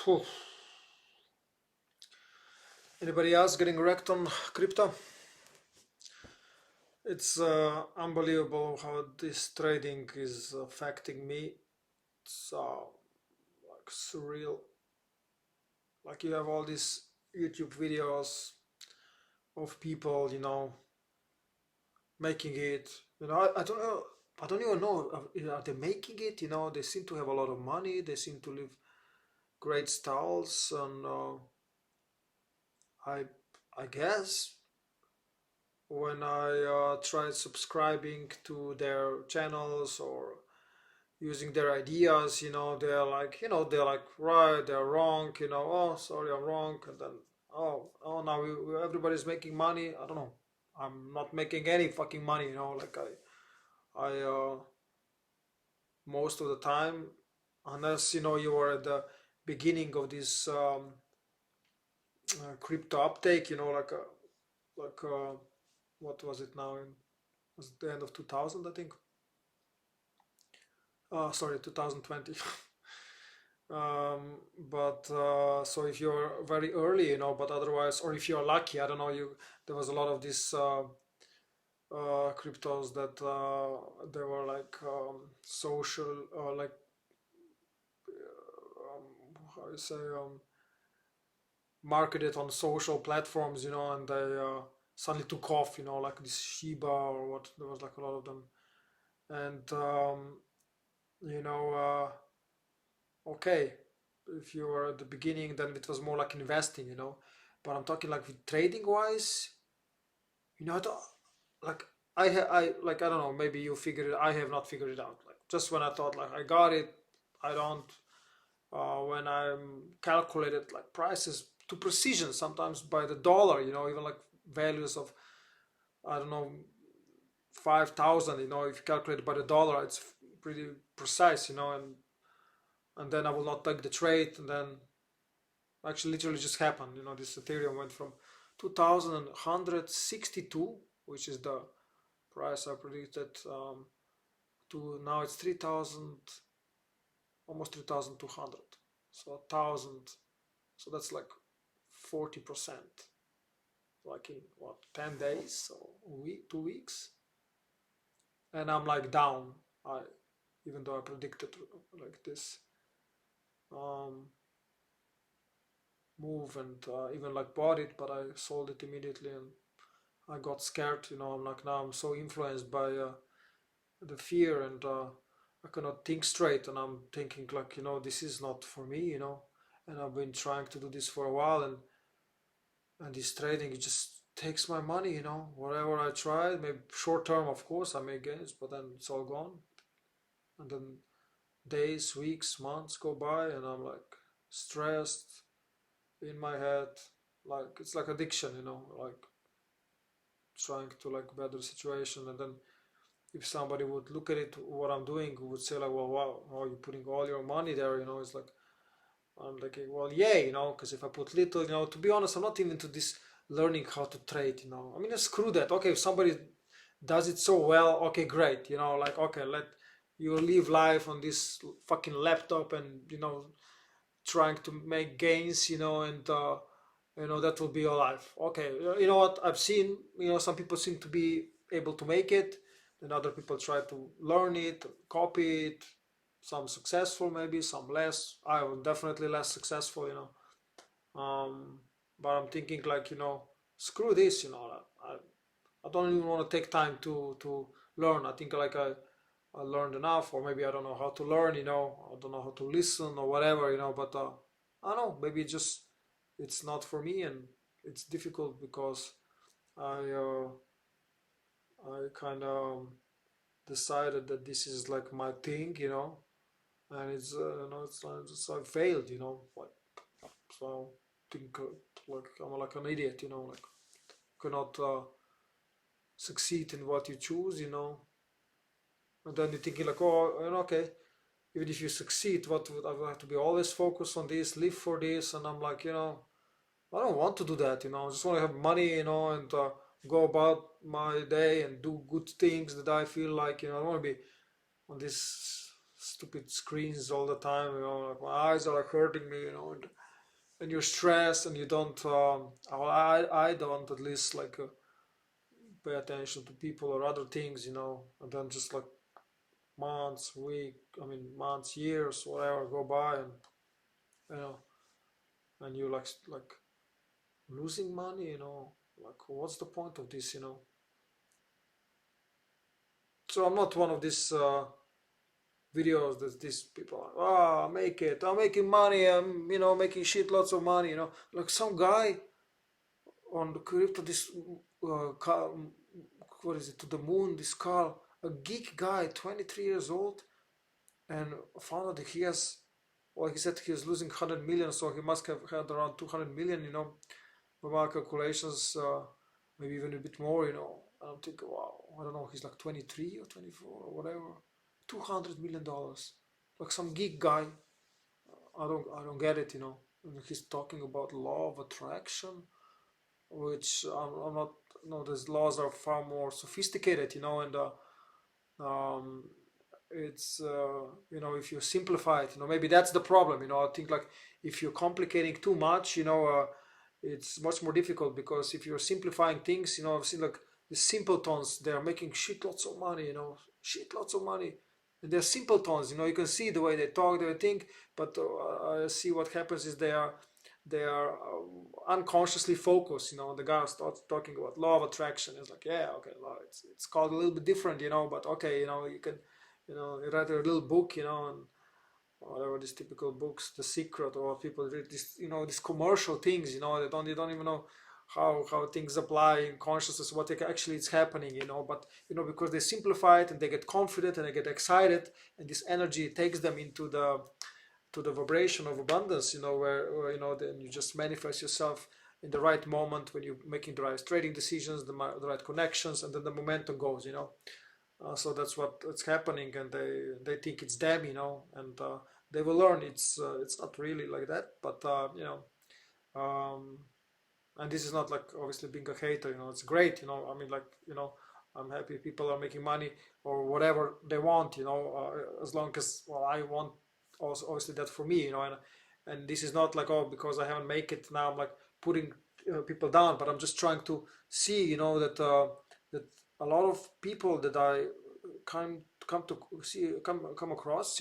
Phew. Anybody else getting wrecked on crypto? It's unbelievable how this trading is affecting me. It's like surreal. Like you have all these YouTube videos of people, making it. I don't know. I don't even know. Are they making it? They seem to have a lot of money. They seem to live great styles, and I, I guess when I tried subscribing to their channels or using their ideas, they're like right, they're wrong, oh, sorry, I'm wrong, and then oh, now everybody's making money. I don't know. I'm not making any fucking money, like I most of the time, unless you are at the beginning of this crypto uptake, what was it now? Was it the end of 2000, I think? Sorry, 2020. But so if you're very early, but otherwise, or if you're lucky, I don't know, there was a lot of these cryptos that they were like social, like how you say, marketed on social platforms, and they suddenly took off, like this Shiba or what. There was like a lot of them, and you know, okay, if you were at the beginning, then it was more like investing, But I'm talking like with trading wise, I don't, like I don't know. Maybe you figured it. I have not figured it out. Like just when I thought like I got it, I don't. When I'm calculated like prices to precision, sometimes by the dollar, even like values of I don't know 5,000, if you calculate by the dollar, it's pretty precise, and then I will not take the trade, and then actually literally just happened. This Ethereum went from 2,162, which is the price I predicted, to now it's 3,000, almost 3,200. So 1,000. So that's like 40%, like in what, 10 days or a week, 2 weeks, and I'm like down. I Even though I predicted like this um, move and even like bought it, but I sold it immediately and I got scared. I'm like now I'm so influenced by the fear and I cannot think straight, and I'm thinking like this is not for me, and I've been trying to do this for a while, and this trading it just takes my money, whatever I try. Maybe short term, of course, I make gains, but then it's all gone, and then days, weeks, months go by, and I'm like stressed in my head, like it's like addiction, like trying to like better the situation, and then if somebody would look at it, what I'm doing, would say like, well, wow, oh, you're putting all your money there, it's like I'm like, well, yeah, because if I put little, to be honest, I'm not even to this learning how to trade, I mean, screw that. Okay, if somebody does it so well, okay, great, like, okay, let you live life on this fucking laptop and, trying to make gains, and, that will be your life. Okay, you know what, I've seen, some people seem to be able to make it, and other people try to learn it, copy it, some successful maybe, some less. I was definitely less successful, but I'm thinking like, screw this, I don't even want to take time to learn. I think like I learned enough, or maybe I don't know how to learn, I don't know how to listen or whatever, but I don't know, maybe it's not for me, and it's difficult because I I kind of decided that this is like my thing, and it's it's like so I failed, like so think like I'm like an idiot, like cannot succeed in what you choose, and then you're thinking like, oh, okay, even if you succeed, what would I have to be always focused on this, live for this, and I'm like, I don't want to do that, I just want to have money, and go about my day and do good things that I feel like, I don't want to be on this stupid screens all the time. Like my eyes are like hurting me. And you're stressed, and you don't. Well, I don't at least like pay attention to people or other things. And then just like months, years, whatever go by, and you know, and you like losing money. Like what's the point of this? So I'm not one of these videos that these people are, I'm making money, I'm making shit lots of money, like some guy on the crypto, this Karl, what is it, to the moon, this Karl, a geek guy, 23 years old, and found out that he has, well, he said he was losing 100 million, so he must have had around 200 million, by my calculations, maybe even a bit more, and I'm thinking, wow, I don't know, he's like 23 or 24 or whatever, $200 million, like some geek guy. I don't get it. And he's talking about law of attraction, which I'm not. No, these laws are far more sophisticated. And um, it's if you simplify it, maybe that's the problem. I think like if you're complicating too much, it's much more difficult, because if you're simplifying things, I've seen like the simpletons, they're making shit lots of money, shit lots of money. And they're simpletons, you can see the way they talk, they think, but I see what happens is they are unconsciously focused. The guy starts talking about law of attraction. It's like, yeah, okay, law, it's called a little bit different, but okay, you can, you write a little book, and whatever these typical books, The Secret, or people read this, these commercial things, they don't even know how things apply in consciousness, what actually is happening, but because they simplify it and they get confident and they get excited, and this energy takes them into the vibration of abundance, where then you just manifest yourself in the right moment when you're making the right trading decisions, the right connections, and then the momentum goes, so that's what's happening, and they think it's them, and they will learn it's not really like that, but um, and this is not like obviously being a hater, it's great, I mean, like, I'm happy people are making money or whatever they want, as long as, well, I want also obviously that for me, and this is not like, oh, because I haven't make it now I'm like putting people down, but I'm just trying to see, that a lot of people that I come to see come across,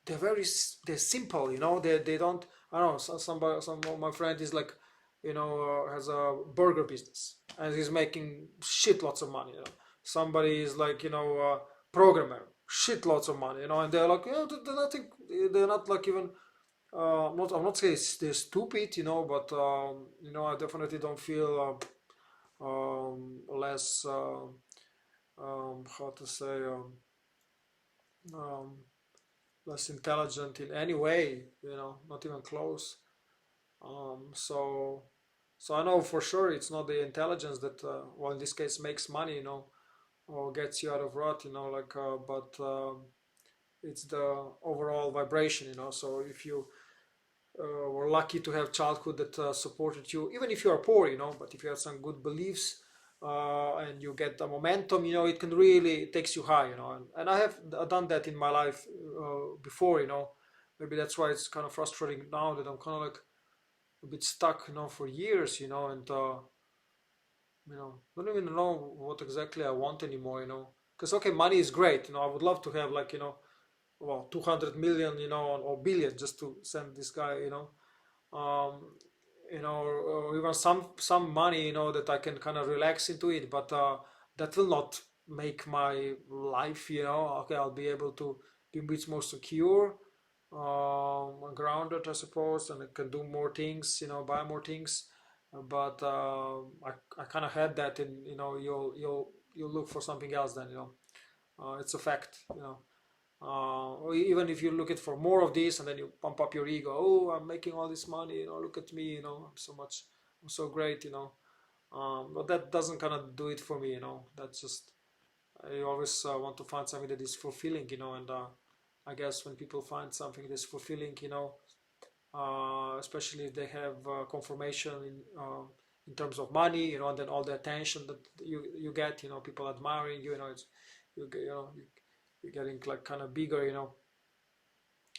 they're simple, they don't, I don't know, some of my friend is like, has a burger business and he's making shit lots of money, somebody is like, programmer, shit lots of money, and they're like, they're nothing, they're not like even I'm not saying they're stupid, but I definitely don't feel less how to say, um, less intelligent in any way, not even close. So I know for sure it's not the intelligence that, well, in this case, makes money, or gets you out of rut, like, but it's the overall vibration, So if you were lucky to have childhood that supported you, even if you are poor, but if you have some good beliefs, and you get the momentum, it can really, it takes you high, and I have done that in my life before, maybe that's why it's kind of frustrating now that I'm kind of like a bit stuck, for years, and don't even know what exactly I want anymore, because okay, money is great, I would love to have like, well, 200 million, or billion, just to send this guy, um, or even some money, that I can kind of relax into it, but that will not make my life, okay, I'll be able to be much more secure, grounded, I suppose, and I can do more things, buy more things. But I kind of had that, and you'll look for something else then, it's a fact, or even if you look at for more of this, and then you pump up your ego, oh, I'm making all this money, look at me, I'm so great, but that doesn't kind of do it for me, that's just, I always want to find something that is fulfilling, and I guess when people find something that's fulfilling, especially if they have confirmation in terms of money, and then all the attention that you get, people admiring you, it's you, you're getting like kind of bigger,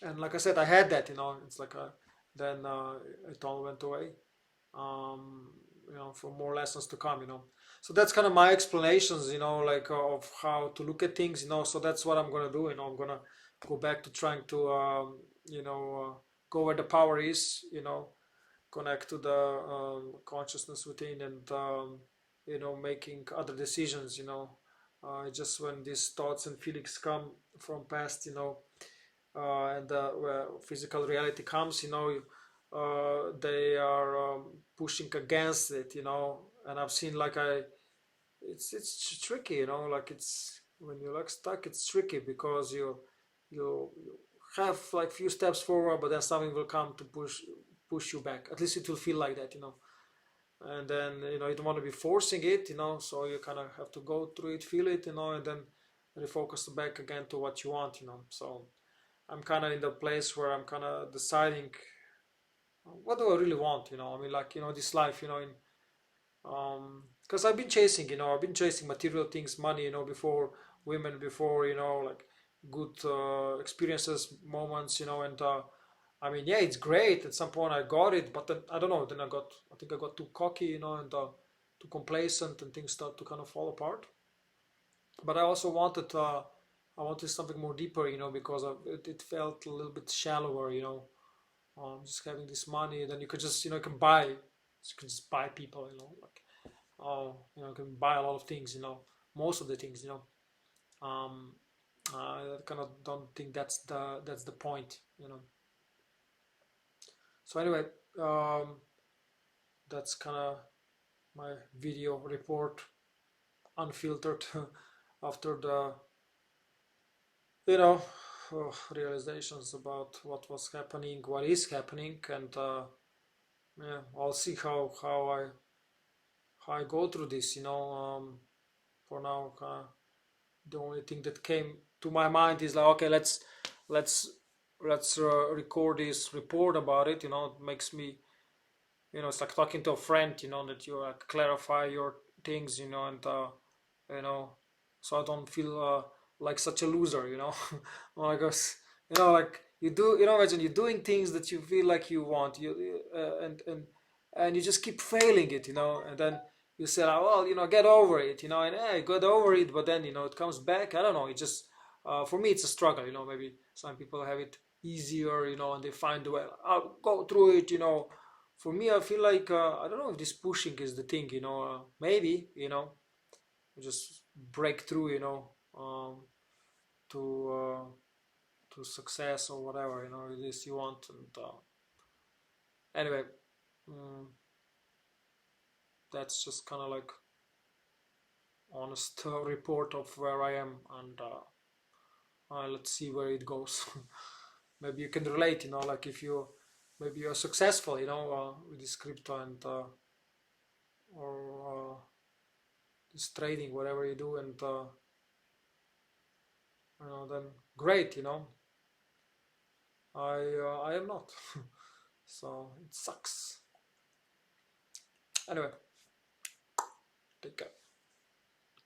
And like I said, I had that, it's like then it all went away. um, for more lessons to come. So that's kind of my explanations, like of how to look at things. So that's what I'm gonna do. I'm gonna go back to trying to, go where the power is. Connect to the consciousness within, and making other decisions. Just when these thoughts and feelings come from past, and where physical reality comes, they are pushing against it, and I've seen like it's tricky, like it's when you're like stuck, it's tricky because you have like few steps forward, but then something will come to push you back. At least it will feel like that, and then you don't want to be forcing it, so you kind of have to go through it, feel it, and then refocus back again to what you want, so I'm kind of in the place where I'm kind of deciding what do I really want. I mean, like, this life, in because I've been chasing material things, money, before, women before, like good experiences, moments, and I mean, yeah, it's great. At some point I got it, but then I don't know, then I think I got too cocky, and too complacent, and things start to kind of fall apart. But I wanted something more deeper, because it felt a little bit shallower, just having this money. Then you could just, you can buy, you can just buy people, like, you can buy a lot of things, most of the things, um, I kind of don't think that's the point, So anyway, um, that's kind of my video report, unfiltered, after the, you know realizations about what was happening, what is happening, and yeah, I'll see how I go through this. For now, the only thing that came to my mind is like, okay, let's let's record this report about it. It makes me, it's like talking to a friend. That you clarify your things. And you know, so I don't feel like such a loser. Well, I guess, like you do. Imagine you're doing things that you feel like you want. And you just keep failing it. And then you say, like, well, get over it. And I got over it, but then it comes back. I don't know. It just for me, it's a struggle. Maybe some people have it easier. And they find the way. I'll go through it. For me, I feel like I don't know if this pushing is the thing. Maybe just break through, to to success or whatever, it is you want. And anyway, mm, that's just kind of like honest report of where I am, and let's see where it goes. Maybe you can relate, like if you maybe you're successful, with this crypto, and or this trading, whatever you do, and then great, I am not. So it sucks. Anyway, take care.